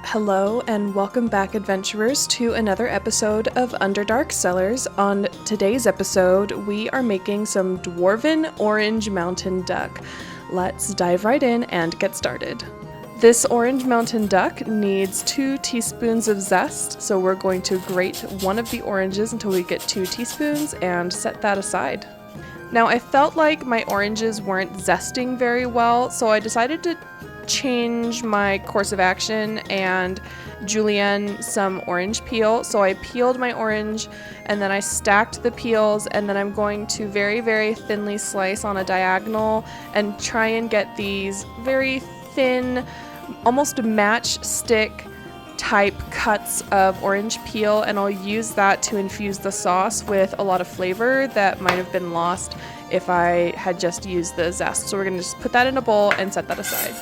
Hello and welcome back, adventurers, to another episode of Underdark Cellars. On today's episode, we are making some Dwarven Orange Mountain Duck. Let's dive right in and get started. This Orange Mountain Duck needs 2 teaspoons of zest, so we're going to grate one of the oranges until we get 2 teaspoons and set that aside. Now, I felt like my oranges weren't zesting very well, so I decided to change my course of action and julienne some orange peel. So I peeled my orange and then I stacked the peels, and then I'm going to very, very thinly slice on a diagonal and try and get these very thin, almost matchstick type cuts of orange peel, and I'll use that to infuse the sauce with a lot of flavor that might have been lost if I had just used the zest. So we're going to just put that in a bowl and set that aside.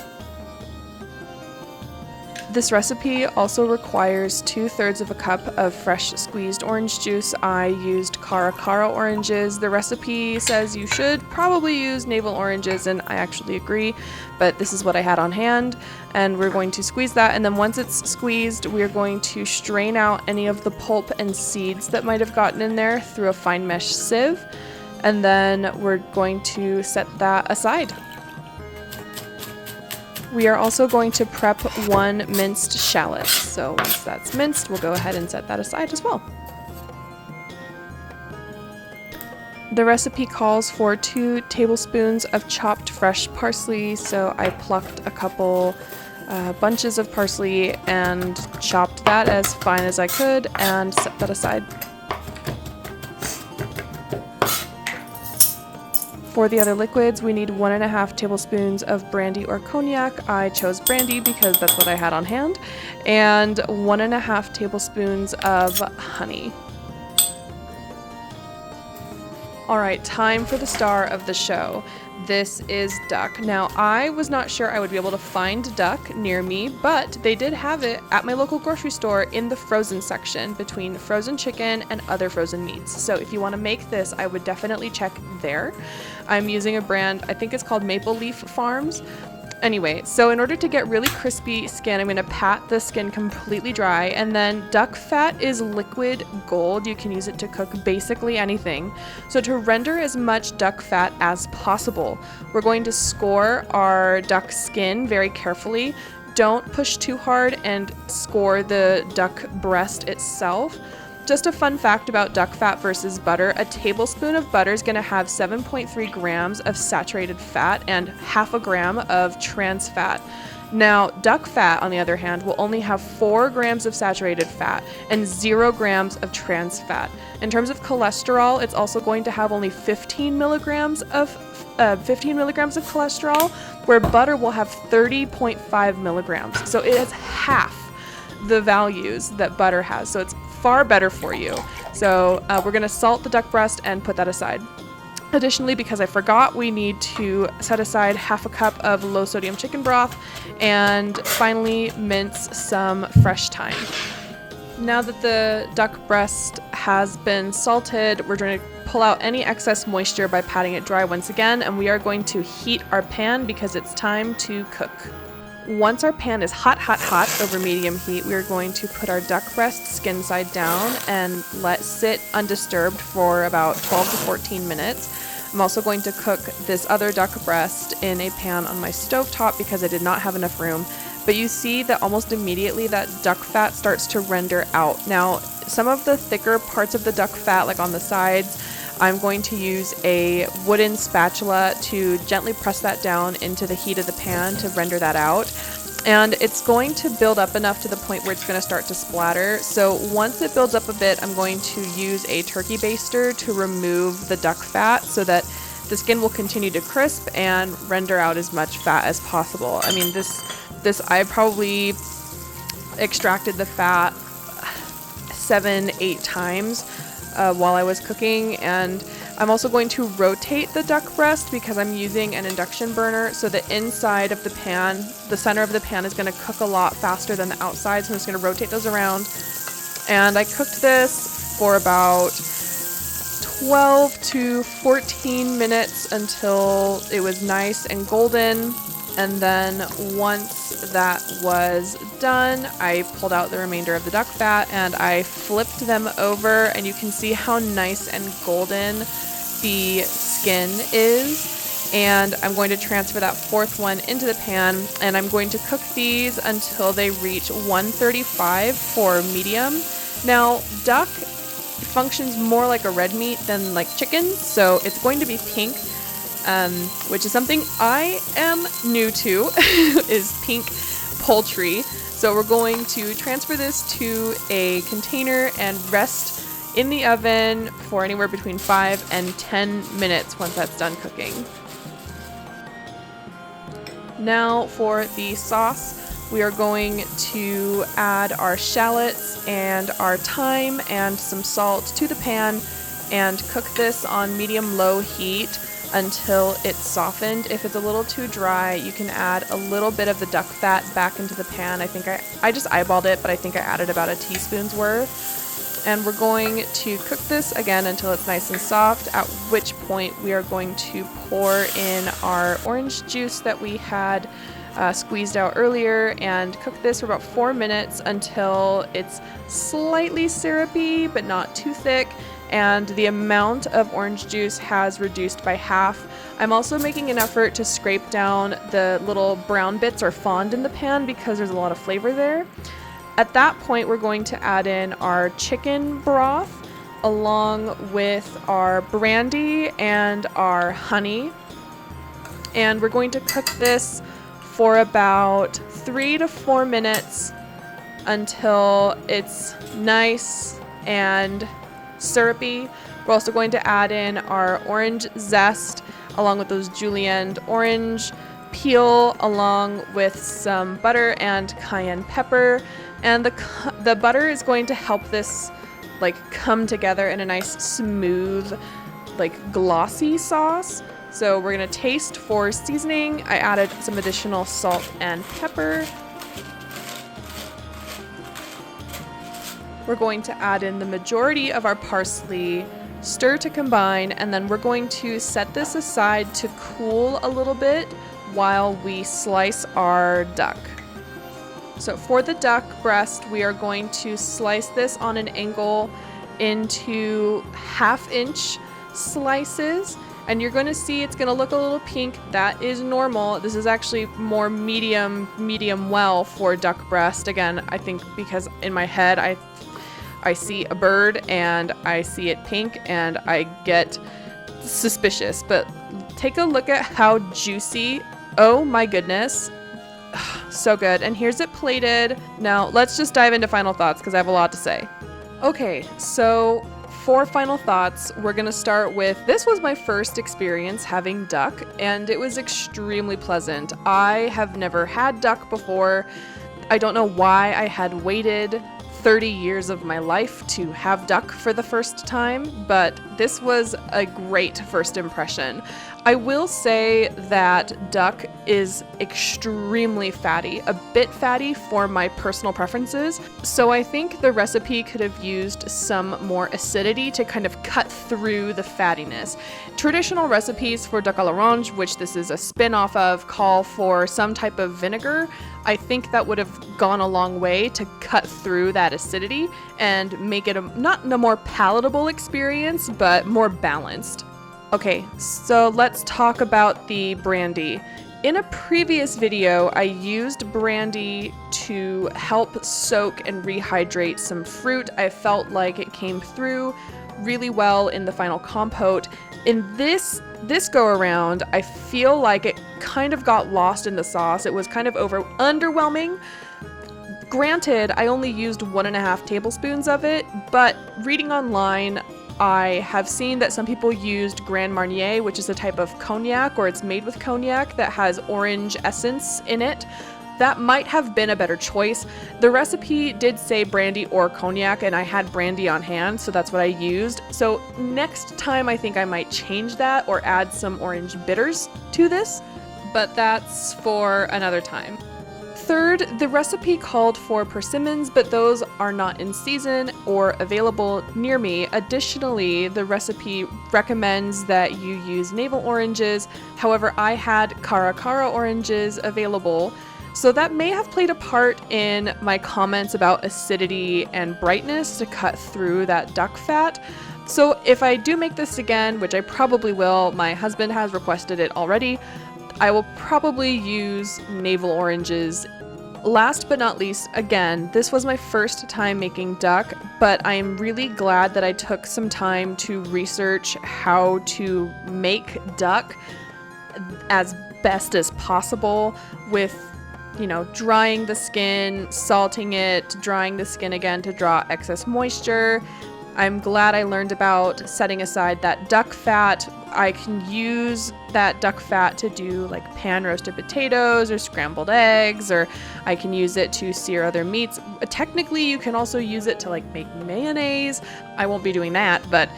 This recipe also requires 2/3 of a cup of fresh squeezed orange juice. I used Cara oranges. The recipe says you should probably use navel oranges, and I actually agree, but this is what I had on hand, and we're going to squeeze that, and then once it's squeezed, we're going to strain out any of the pulp and seeds that might have gotten in there through a fine mesh sieve, and then we're going to set that aside. We are also going to prep 1 minced shallot. So once that's minced, we'll go ahead and set that aside as well. The recipe calls for 2 tablespoons of chopped fresh parsley. So I plucked a couple bunches of parsley and chopped that as fine as I could and set that aside. For the other liquids, we need 1.5 tablespoons of brandy or cognac. I chose brandy because that's what I had on hand, and 1.5 tablespoons of honey. All right, time for the star of the show. This is duck. Now, I was not sure I would be able to find duck near me, but they did have it at my local grocery store in the frozen section between frozen chicken and other frozen meats. So if you want to make this, I would definitely check there. I'm using a brand, I think it's called Maple Leaf Farms. Anyway, so in order to get really crispy skin, I'm going to pat the skin completely dry, and then duck fat is liquid gold. You can use it to cook basically anything. So to render as much duck fat as possible, we're going to score our duck skin very carefully. Don't push too hard and score the duck breast itself. Just a fun fact about duck fat versus butter: a tablespoon of butter is going to have 7.3 grams of saturated fat and 0.5 gram of trans fat. Now, duck fat, on the other hand, will only have 4 grams of saturated fat and 0 grams of trans fat. In terms of cholesterol, it's also going to have only 15 milligrams of cholesterol, where butter will have 30.5 milligrams. So it has half the values that butter has. So it's far better for you. So we're going to salt the duck breast and put that aside. Additionally, because I forgot, we need to set aside 1/2 cup of low sodium chicken broth, and finally mince some fresh thyme. Now that the duck breast has been salted, we're going to pull out any excess moisture by patting it dry once again, and we are going to heat our pan because it's time to cook. Once our pan is hot over medium heat, we are going to put our duck breast skin side down and let sit undisturbed for about 12 to 14 minutes. I'm also going to cook this other duck breast in a pan on my stovetop because I did not have enough room. But you see that almost immediately that duck fat starts to render out. Now, some of the thicker parts of the duck fat, like on the sides, I'm going to use a wooden spatula to gently press that down into the heat of the pan to render that out. And it's going to build up enough to the point where it's going to start to splatter. So once it builds up a bit, I'm going to use a turkey baster to remove the duck fat so that the skin will continue to crisp and render out as much fat as possible. I mean, this I probably extracted the fat 7-8 times while I was cooking, and I'm also going to rotate the duck breast because I'm using an induction burner, so the inside of the pan, the center of the pan, is going to cook a lot faster than the outside, so I'm just going to rotate those around. And I cooked this for about 12 to 14 minutes until it was nice and golden, and then once that was done, I pulled out the remainder of the duck fat and I flipped them over, and you can see how nice and golden the skin is. And I'm going to transfer that fourth one into the pan, and I'm going to cook these until they reach 135 for medium. Now, duck functions more like a red meat than like chicken, so it's going to be pink, which is something I am new to, is pink poultry. So we're going to transfer this to a container and rest in the oven for anywhere between 5 and 10 minutes once that's done cooking. Now for the sauce, we are going to add our shallots and our thyme and some salt to the pan and cook this on medium-low heat until it's softened. If it's a little too dry, you can add a little bit of the duck fat back into the pan. I think I just eyeballed it, but I think I added about a teaspoon's worth. And we're going to cook this again until it's nice and soft, at which point we are going to pour in our orange juice that we had squeezed out earlier and cook this for about 4 minutes until it's slightly syrupy but not too thick, and the amount of orange juice has reduced by half. I'm also making an effort to scrape down the little brown bits or fond in the pan because there's a lot of flavor there. At that point, we're going to add in our chicken broth along with our brandy and our honey. And we're going to cook this for about 3 to 4 minutes until it's nice and syrupy. We're also going to add in our orange zest along with those julienned orange peel along with some butter and cayenne pepper. And the butter is going to help this like come together in a nice smooth, like glossy sauce. So we're gonna taste for seasoning. I added some additional salt and pepper. We're going to add in the majority of our parsley, stir to combine, and then we're going to set this aside to cool a little bit while we slice our duck. So for the duck breast, we are going to slice this on an angle into 1/2-inch slices, and you're going to see it's going to look a little pink. That is normal. This is actually more medium well for duck breast. Again, I think because in my head I see a bird and I see it pink and I get suspicious, but take a look at how juicy. Oh my goodness. So good. And here's it plated. Now let's just dive into final thoughts because I have a lot to say. Okay, so for final thoughts, we're going to start with, this was my first experience having duck and it was extremely pleasant. I have never had duck before. I don't know why I had waited 30 years of my life to have duck for the first time, but this was a great first impression. I will say that duck is extremely fatty, a bit fatty for my personal preferences, so I think the recipe could have used some more acidity to kind of cut through the fattiness. Traditional recipes for duck à l'orange, which this is a spin-off of, call for some type of vinegar. I think that would have gone a long way to cut through that acidity and make it not a more palatable experience, but more balanced. Okay, so let's talk about the brandy. In a previous video, I used brandy to help soak and rehydrate some fruit. I felt like it came through really well in the final compote. In this go around, I feel like it kind of got lost in the sauce. It was kind of underwhelming. Granted, I only used 1.5 tablespoons of it, but reading online, I have seen that some people used Grand Marnier, which is a type of cognac, or it's made with cognac that has orange essence in it. That might have been a better choice. The recipe did say brandy or cognac, and I had brandy on hand, so that's what I used. So next time I think I might change that or add some orange bitters to this, but that's for another time. Third, the recipe called for persimmons, but those are not in season or available near me. Additionally, the recipe recommends that you use navel oranges. However, I had cara oranges available, So that may have played a part in my comments about acidity and brightness to cut through that duck fat. So if I do make this again, which I probably will, my husband has requested it already, I will probably use navel oranges. Last but not least, again, this was my first time making duck, but I am really glad that I took some time to research how to make duck as best as possible with, drying the skin, salting it, drying the skin again to draw excess moisture. I'm glad I learned about setting aside that duck fat. I can use that duck fat to do like pan roasted potatoes or scrambled eggs, or I can use it to sear other meats. Technically, you can also use it to like make mayonnaise. I won't be doing that, but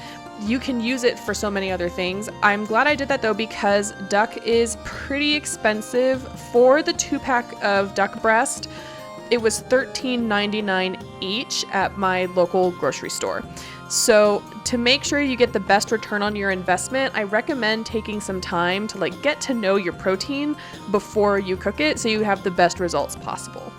you can use it for so many other things. I'm glad I did that though, because duck is pretty expensive. For the 2-pack of duck breast, it was $13.99 each at my local grocery store. So to make sure you get the best return on your investment, I recommend taking some time to like get to know your protein before you cook it so you have the best results possible.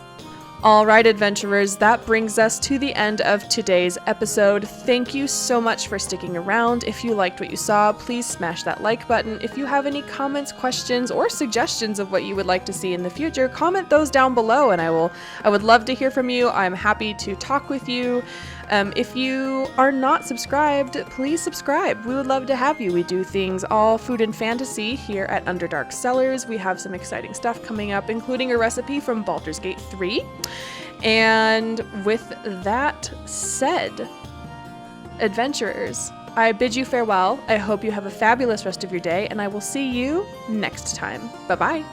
All right, adventurers, that brings us to the end of today's episode. Thank you so much for sticking around. If you liked what you saw, please smash that like button. If you have any comments, questions, or suggestions of what you would like to see in the future, comment those down below and I would love to hear from you. I'm happy to talk with you. If you are not subscribed, please subscribe. We would love to have you. We do things all food and fantasy here at Underdark Cellars. We have some exciting stuff coming up, including a recipe from Baldur's Gate 3. And with that said, adventurers, I bid you farewell. I hope you have a fabulous rest of your day, and I will see you next time. Bye-bye.